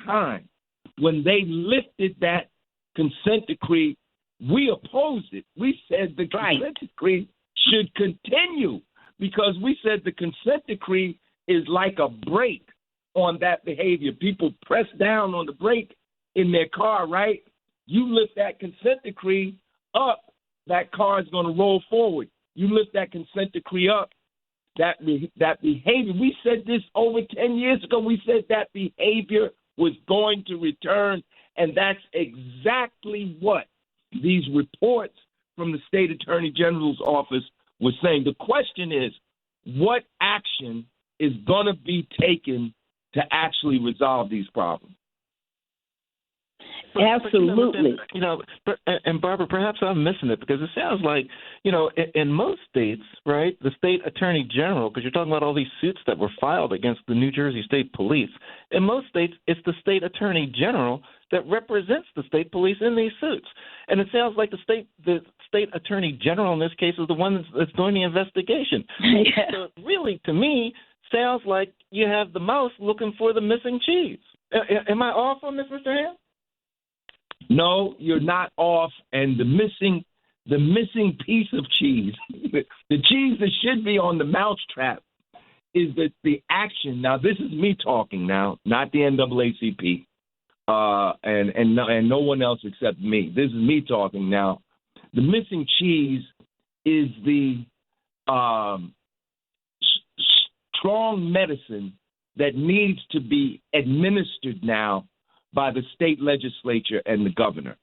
time, when they lifted that consent decree, we opposed it. We said the consent decree should continue because we said the consent decree is like a brake on that behavior. People press down on the brake in their car, right? You lift that consent decree up, that car is going to roll forward. You lift that consent decree up, that behavior. We said this over 10 years ago. We said that behavior was going to return, and that's exactly what these reports from the state attorney general's office were saying. The question is, what action is going to be taken to actually resolve these problems? Absolutely. And Barbara, perhaps I'm missing it because it sounds like, in most states, right, the state attorney general, because you're talking about all these suits that were filed against the New Jersey State Police, in most states, it's the state attorney general that represents the state police in these suits. And it sounds like the state attorney general in this case is the one that's doing the investigation. Yeah. So it really, to me, sounds like you have the mouse looking for the missing cheese. Am I off on this, Mr. Hamm? No, you're not off. And the missing piece of cheese, the cheese that should be on the mousetrap, is that the action. Now, this is me talking now, not the NAACP, and no one else except me. This is me talking now. The missing cheese is the strong medicine that needs to be administered now by the state legislature and the governor.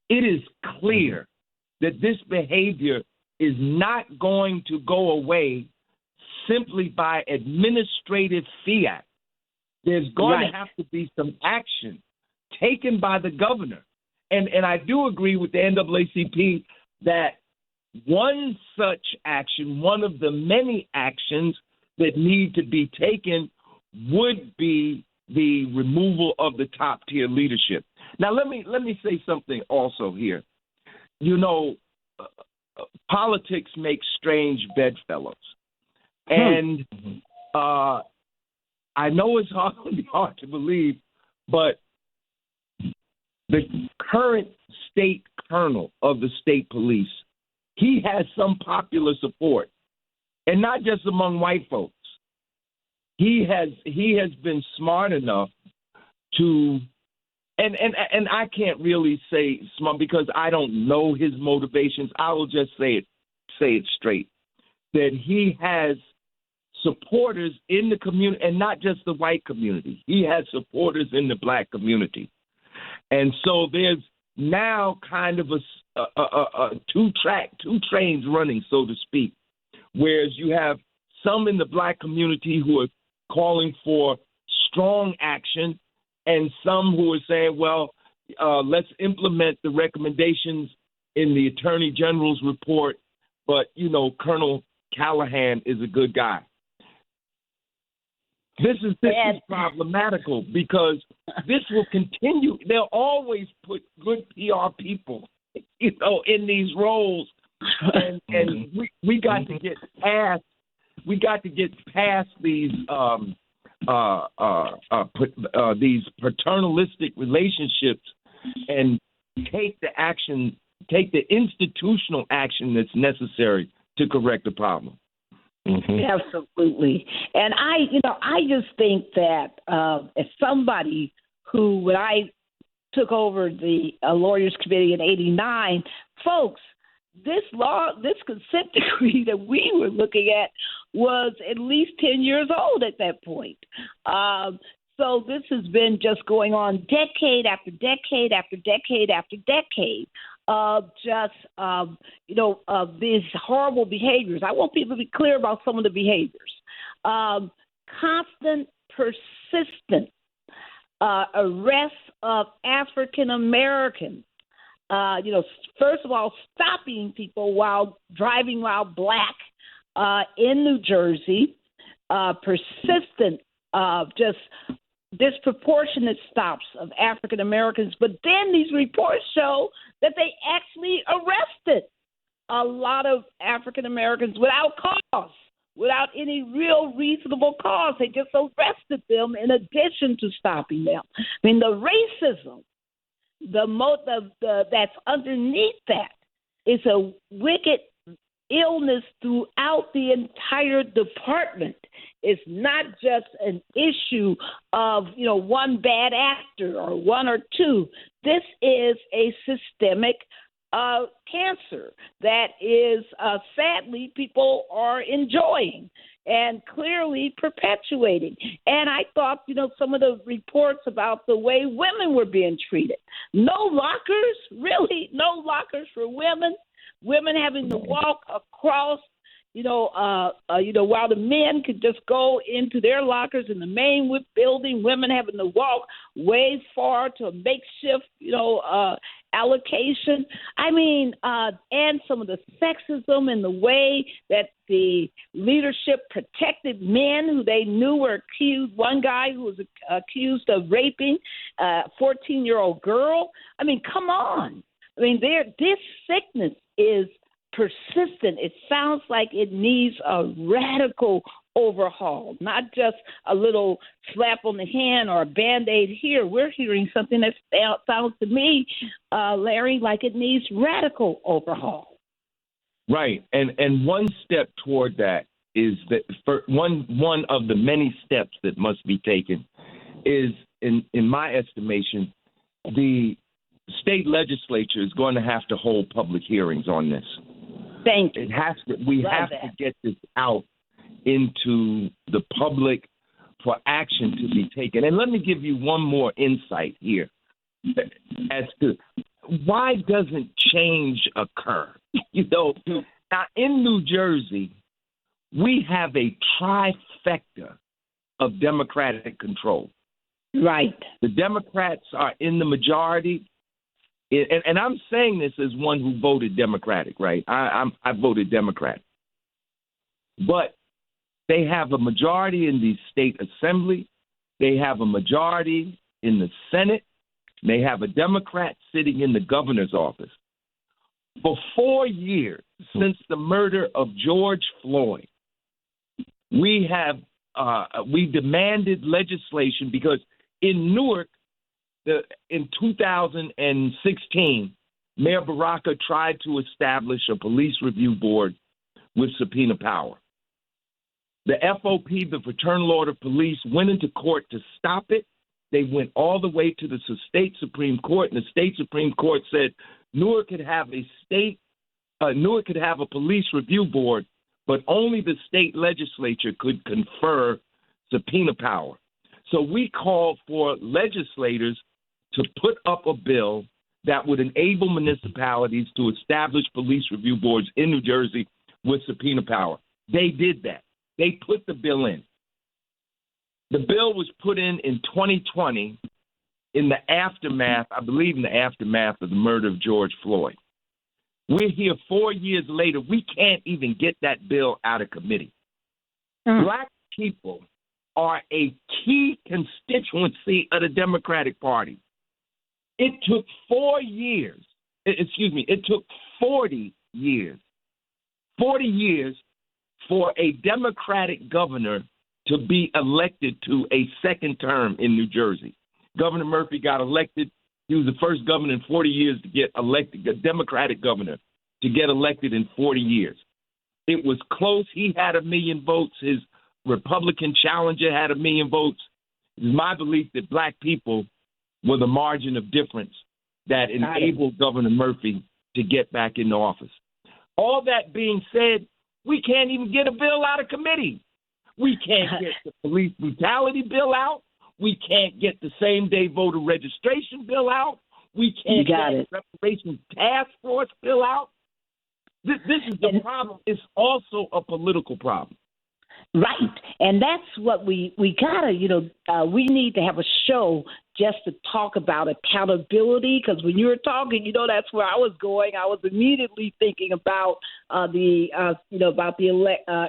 It is clear that this behavior is not going to go away simply by administrative fiat. There's going to have to be some action taken by the governor. And I do agree with the NAACP that one such action, one of the many actions that need to be taken, would be the removal of the top tier leadership. Now, let me say something also here. Politics makes strange bedfellows, and I know it's hard to believe, but the current state colonel of the state police, he has some popular support, and not just among white folks. He has been smart enough to, and I can't really say smart because I don't know his motivations. I will just say it straight, that he has supporters in the community, and not just the white community. He has supporters in the black community, and so there's now kind of a two trains running, so to speak. Whereas you have some in the black community who are calling for strong action, and some who are saying, well, let's implement the recommendations in the Attorney General's report, but, Colonel Callahan is a good guy. This is problematical because this will continue. They'll always put good PR people, in these roles, and we got to get past. We got to get past these these paternalistic relationships and take the institutional action that's necessary to correct the problem. Mm-hmm. Absolutely. And I just think that as somebody who, when I took over the Lawyers Committee in '89, folks, this consent decree that we were looking at was at least 10 years old at that point. So this has been just going on decade after decade after decade after decade of just, of these horrible behaviors. I want people to be clear about some of the behaviors. Constant, persistent arrests of African Americans. First of all, stopping people while driving while black in New Jersey, persistent, just disproportionate stops of African Americans. But then these reports show that they actually arrested a lot of African Americans without cause, without any real reasonable cause. They just arrested them in addition to stopping them. I mean, the racism, that's underneath that is a wicked illness throughout the entire department. It's not just an issue of, one bad actor or one or two. This is a systemic cancer that is sadly people are enjoying and clearly perpetuating. And I thought, some of the reports about the way women were being treated. No lockers, really, no lockers for women. Women having to walk across, while the men could just go into their lockers in the main building, women having to walk way far to a makeshift, allocation. I mean, and some of the sexism and the way that the leadership protected men who they knew were accused. One guy who was accused of raping a 14-year-old girl. I mean, come on. I mean, this sickness is persistent. It sounds like it needs a radical overhaul, not just a little slap on the hand or a Band-Aid here. We're hearing something that sounds to me, Larry, like it needs radical overhaul. Right. And one step toward that is that for one of the many steps that must be taken is, in my estimation, the state legislature is going to have to hold public hearings on this. Thank you. We have to get this out into the public for action to be taken. And let me give you one more insight here as to why doesn't change occur? Now in New Jersey, we have a trifecta of Democratic control. Right. The Democrats are in the majority. And I'm saying this as one who voted Democratic, right? I voted Democrat. But they have a majority in the state assembly. They have a majority in the Senate. They have a Democrat sitting in the governor's office. For 4 years since the murder of George Floyd, we demanded legislation because in Newark, in 2016, Mayor Baraka tried to establish a police review board with subpoena power. The FOP, the Fraternal Order of Police, went into court to stop it. They went all the way to the state Supreme Court, and the state Supreme Court said Newark could have a police review board, but only the state legislature could confer subpoena power. So we called for legislators to put up a bill that would enable municipalities to establish police review boards in New Jersey with subpoena power. They did that. They put the bill in. The bill was put in 2020 in the aftermath, I believe in the aftermath of the murder of George Floyd. We're here 4 years later. We can't even get that bill out of committee. Black people are a key constituency of the Democratic Party. It took 4 years. It took 40 years. 40 years for a Democratic governor to be elected to a second term in New Jersey. Governor Murphy got elected. He was the first governor in 40 years to get elected, a Democratic governor to get elected in 40 years. It was close. He had 1 million votes. His Republican challenger had 1 million votes. It is my belief that black people were the margin of difference that enabled Governor Murphy to get back into office. All that being said, we can't even get a bill out of committee. We can't get the police brutality bill out. We can't get the same-day voter registration bill out. We can't get the reparations task force bill out. This is the problem. It's also a political problem. Right. And that's what we got to, we need to have a show just to talk about accountability, because when you were talking, that's where I was going. I was immediately thinking about the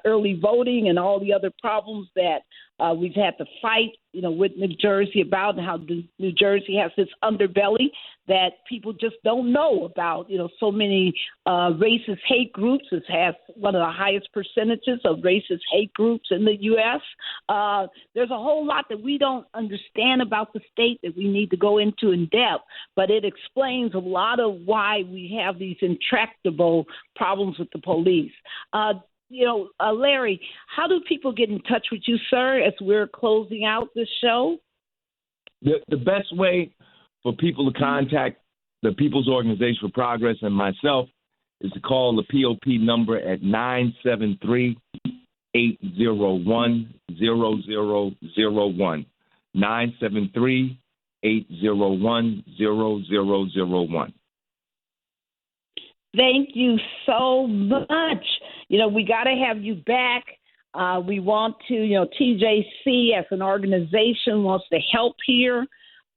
early voting and all the other problems that we've had to fight, with New Jersey about, and how New Jersey has this underbelly that people just don't know about. So many racist hate groups. It has one of the highest percentages of racist hate groups in the U.S. There's a whole lot that we don't understand about the state that we need to go into in depth, but it explains a lot of why we have these intractable problems with the police. Larry, how do people get in touch with you, sir, as we're closing out this show? The best way for people to contact the People's Organization for Progress and myself is to call the POP number at 973-801-0001. 973-801-0001. Thank you so much. We got to have you back. We want to, TJC as an organization wants to help here,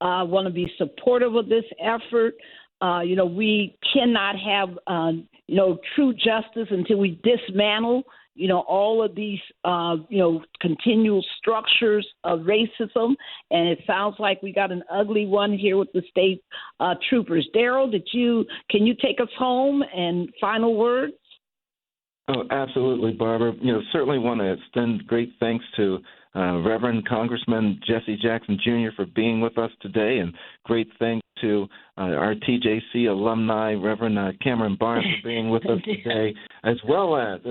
want to be supportive of this effort. We cannot have, true justice until we dismantle, all of these, continual structures of racism. And it sounds like we got an ugly one here with the state troopers. Daryl, can you take us home and final words? Oh, absolutely, Barbara. Certainly want to extend great thanks to Reverend Congressman Jesse Jackson Jr. for being with us today, and great thanks to our TJC alumni, Reverend Cameron Barnes, for being with us today, as well as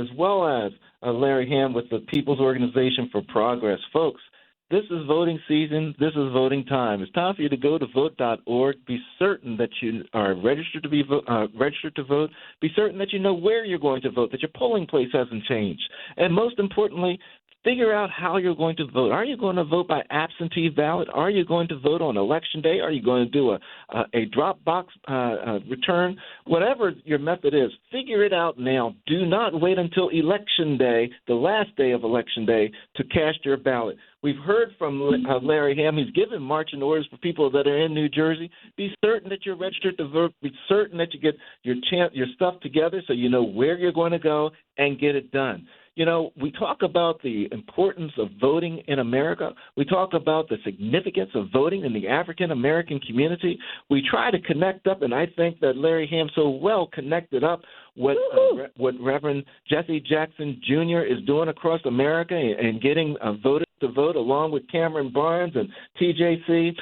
Larry Hamm with the People's Organization for Progress. Folks, this is voting season. This is voting time. It's time for you to go to vote.org. Be certain that you are registered to vote. Be certain that you know where you're going to vote, that your polling place hasn't changed. And most importantly, figure out how you're going to vote. Are you going to vote by absentee ballot? Are you going to vote on Election Day? Are you going to do a drop box return? Whatever your method is, figure it out now. Do not wait until Election Day, the last day of Election Day, to cast your ballot. We've heard from Larry Hamm. He's given marching orders for people that are in New Jersey. Be certain that you're registered to vote. Be certain that you get your stuff together so you know where you're going to go and get it done. We talk about the importance of voting in America. We talk about the significance of voting in the African-American community. We try to connect up, and I think that Larry Hamm so well connected up what Reverend Jesse Jackson Jr. is doing across America and getting voters to vote along with Cameron Barnes and TJC,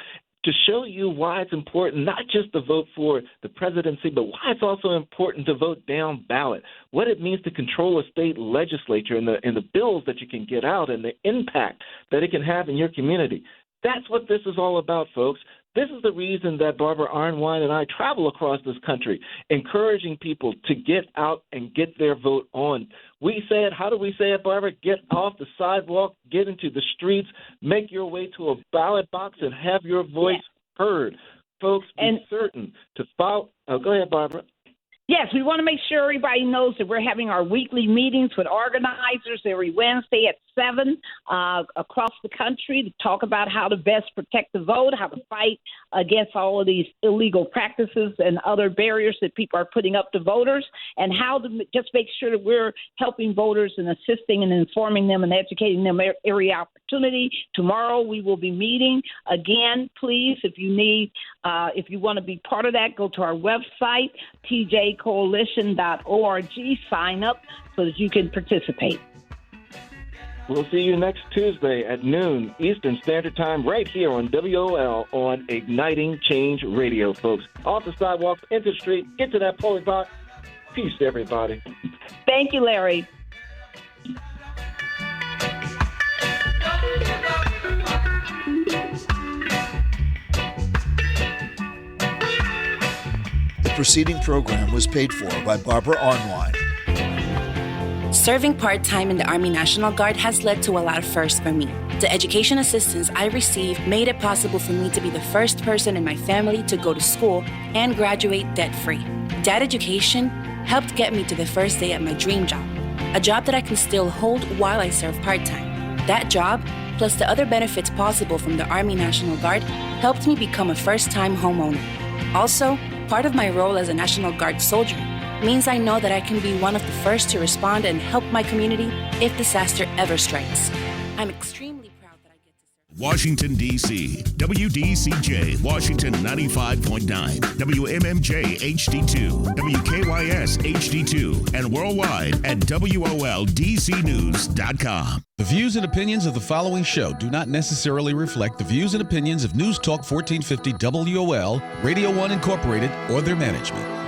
to show you why it's important not just to vote for the presidency, but why it's also important to vote down ballot, what it means to control a state legislature and the bills that you can get out and the impact that it can have in your community. That's what this is all about, folks. This is the reason that Barbara Arnwine and I travel across this country, encouraging people to get out and get their vote on. We say it, how do we say it, Barbara? Get off the sidewalk, get into the streets, make your way to a ballot box and have your voice heard. Folks, be certain to follow. Go ahead, Barbara. Yes, we want to make sure everybody knows that we're having our weekly meetings with organizers every Wednesday at 7 across the country to talk about how to best protect the vote, how to fight against all of these illegal practices and other barriers that people are putting up to voters, and how to just make sure that we're helping voters and assisting and informing them and educating them every opportunity. Tomorrow we will be meeting again. Please, if you want to be part of that, go to our website, tjcoalition.org, sign up so that you can participate. We'll see you next Tuesday at noon Eastern Standard Time right here on WOL on Igniting Change Radio, folks. Off the sidewalks, into the street, get to that polling box. Peace to everybody. Thank you, Larry. The preceding program was paid for by Barbara Arnwine. Serving part-time in the Army National Guard has led to a lot of firsts for me. The education assistance I received made it possible for me to be the first person in my family to go to school and graduate debt-free. That education helped get me to the first day at my dream job, a job that I can still hold while I serve part-time. That job plus the other benefits possible from the Army National Guard, helped me become a first-time homeowner. Also, part of my role as a National Guard soldier means I know that I can be one of the first to respond and help my community if disaster ever strikes. I'm extremely proud that I get to serve. Washington, D.C. WDCJ, Washington 95.9, WMMJ HD2, WKYS HD2, and worldwide at WOLDCnews.com. The views and opinions of the following show do not necessarily reflect the views and opinions of News Talk 1450 WOL, Radio 1 Incorporated, or their management.